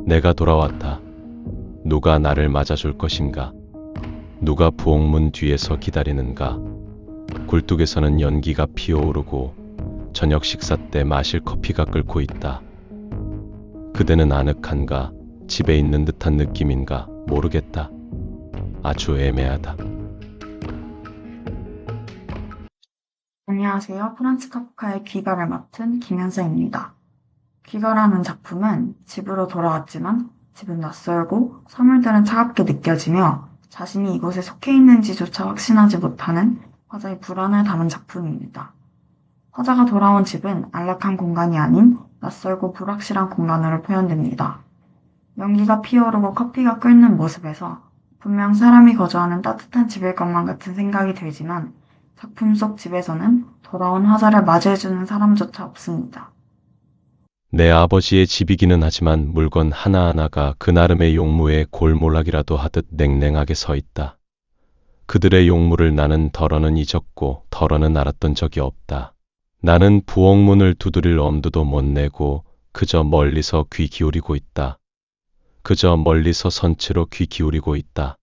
내가 돌아왔다. 누가 나를 맞아줄 것인가? 누가 부엌문 뒤에서 기다리는가? 굴뚝에서는 연기가 피어오르고 저녁 식사 때 마실 커피가 끓고 있다. 그대는 아늑한가? 집에 있는 듯한 느낌인가? 모르겠다. 아주 애매하다. 안녕하세요. 프란츠 카프카의 귀가를 맡은 김현서입니다. 귀가라는 작품은 집으로 돌아왔지만 집은 낯설고 사물들은 차갑게 느껴지며 자신이 이곳에 속해 있는지조차 확신하지 못하는 화자의 불안을 담은 작품입니다. 화자가 돌아온 집은 안락한 공간이 아닌 낯설고 불확실한 공간으로 표현됩니다. 연기가 피어오르고 커피가 끓는 모습에서 분명 사람이 거주하는 따뜻한 집일 것만 같은 생각이 들지만 작품 속 집에서는 돌아온 화자를 맞이해주는 사람조차 없습니다. 내 아버지의 집이기는 하지만 물건 하나하나가 그 나름의 용무에 골몰락이라도 하듯 냉랭하게 서 있다. 그들의 용무를 나는 덜어는 잊었고 덜어는 알았던 적이 없다. 나는 부엌문을 두드릴 엄두도 못 내고 그저 멀리서 귀 기울이고 있다. 그저 멀리서 선체로 귀 기울이고 있다.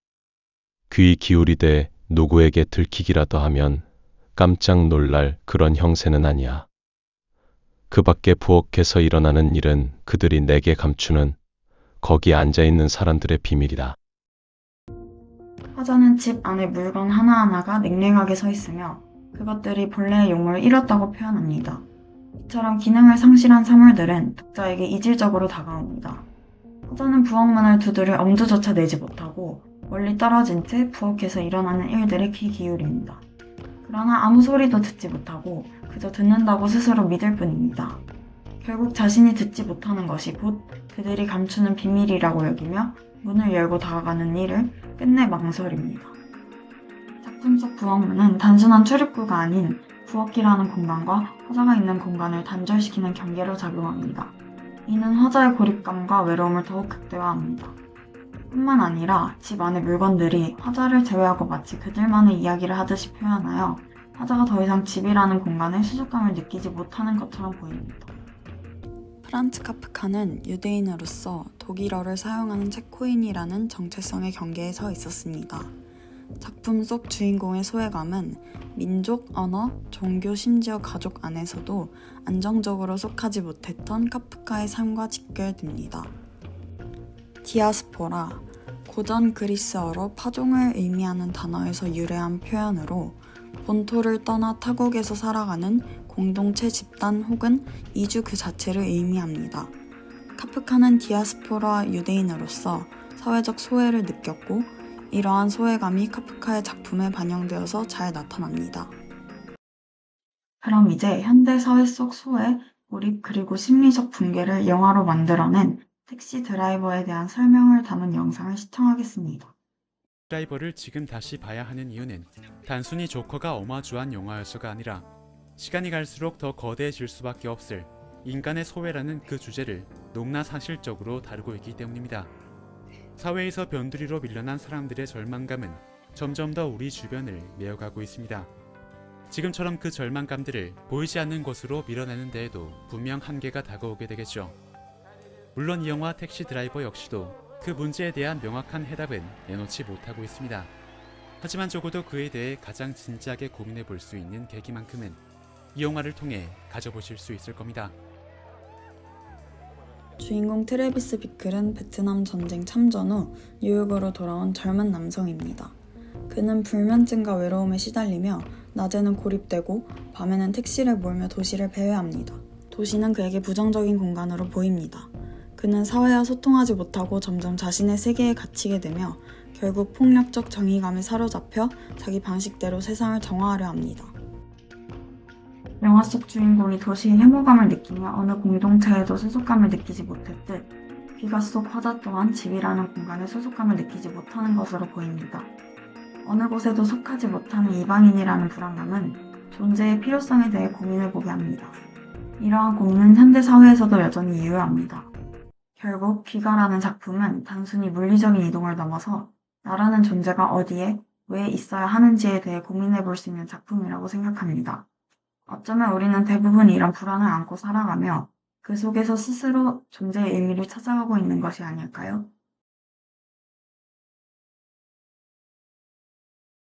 귀 기울이되 누구에게 들키기라도 하면 깜짝 놀랄 그런 형세는 아니야. 그 밖에 부엌에서 일어나는 일은 그들이 내게 감추는 거기 앉아있는 사람들의 비밀이다. 화자는 집 안의 물건 하나하나가 냉랭하게 서 있으며 그것들이 본래의 용무를 잃었다고 표현합니다. 이처럼 기능을 상실한 사물들은 독자에게 이질적으로 다가옵니다. 화자는 부엌문을 두드릴 엄두조차 내지 못하고 멀리 떨어진 채 부엌에서 일어나는 일들에 귀 기울입니다. 그러나 아무 소리도 듣지 못하고 그저 듣는다고 스스로 믿을 뿐입니다. 결국 자신이 듣지 못하는 것이 곧 그들이 감추는 비밀이라고 여기며 문을 열고 다가가는 일을 끝내 망설입니다. 작품 속 부엌문은 단순한 출입구가 아닌 부엌이라는 공간과 화자가 있는 공간을 단절시키는 경계로 작용합니다. 이는 화자의 고립감과 외로움을 더욱 극대화합니다. 뿐만 아니라 집 안의 물건들이 화자를 제외하고 마치 그들만의 이야기를 하듯이 표현하여 화자가 더 이상 집이라는 공간에 수족감을 느끼지 못하는 것처럼 보입니다. 프란츠 카프카는 유대인으로서 독일어를 사용하는 체코인이라는 정체성의 경계에 서 있었습니다. 작품 속 주인공의 소외감은 민족, 언어, 종교, 심지어 가족 안에서도 안정적으로 속하지 못했던 카프카의 삶과 직결됩니다. 디아스포라, 고전 그리스어로 파종을 의미하는 단어에서 유래한 표현으로 본토를 떠나 타국에서 살아가는 공동체 집단 혹은 이주 그 자체를 의미합니다. 카프카는 디아스포라 유대인으로서 사회적 소외를 느꼈고 이러한 소외감이 카프카의 작품에 반영되어서 잘 나타납니다. 그럼 이제 현대 사회 속 소외, 고립 그리고 심리적 붕괴를 영화로 만들어낸 택시 드라이버에 대한 설명을 담은 영상을 시청하겠습니다. 드라이버를 지금 다시 봐야 하는 이유는 단순히 조커가 어마주한 영화여서가 아니라 시간이 갈수록 더 거대해질 수밖에 없을 인간의 소외라는 그 주제를 너무나 사실적으로 다루고 있기 때문입니다. 사회에서 변두리로 밀려난 사람들의 절망감은 점점 더 우리 주변을 메어가고 있습니다. 지금처럼 그 절망감들을 보이지 않는 곳으로 밀어내는 데에도 분명 한계가 다가오게 되겠죠. 물론 이 영화 택시 드라이버 역시도 그 문제에 대한 명확한 해답은 내놓지 못하고 있습니다. 하지만 적어도 그에 대해 가장 진지하게 고민해 볼 수 있는 계기만큼은 이 영화를 통해 가져보실 수 있을 겁니다. 주인공 트래비스 비클은 베트남 전쟁 참전 후 뉴욕으로 돌아온 젊은 남성입니다. 그는 불면증과 외로움에 시달리며 낮에는 고립되고 밤에는 택시를 몰며 도시를 배회합니다. 도시는 그에게 부정적인 공간으로 보입니다. 그는 사회와 소통하지 못하고 점점 자신의 세계에 갇히게 되며 결국 폭력적 정의감에 사로잡혀 자기 방식대로 세상을 정화하려 합니다. 영화 속 주인공이 도시의 혐오감을 느끼며 어느 공동체에도 소속감을 느끼지 못했듯 귀가 속 화자 또한 집이라는 공간에 소속감을 느끼지 못하는 것으로 보입니다. 어느 곳에도 속하지 못하는 이방인이라는 불안감은 존재의 필요성에 대해 고민해보게 합니다. 이러한 고민은 현대사회에서도 여전히 유효합니다. 결국 귀가라는 작품은 단순히 물리적인 이동을 넘어서 나라는 존재가 어디에, 왜 있어야 하는지에 대해 고민해볼 수 있는 작품이라고 생각합니다. 어쩌면 우리는 대부분 이런 불안을 안고 살아가며 그 속에서 스스로 존재의 의미를 찾아가고 있는 것이 아닐까요?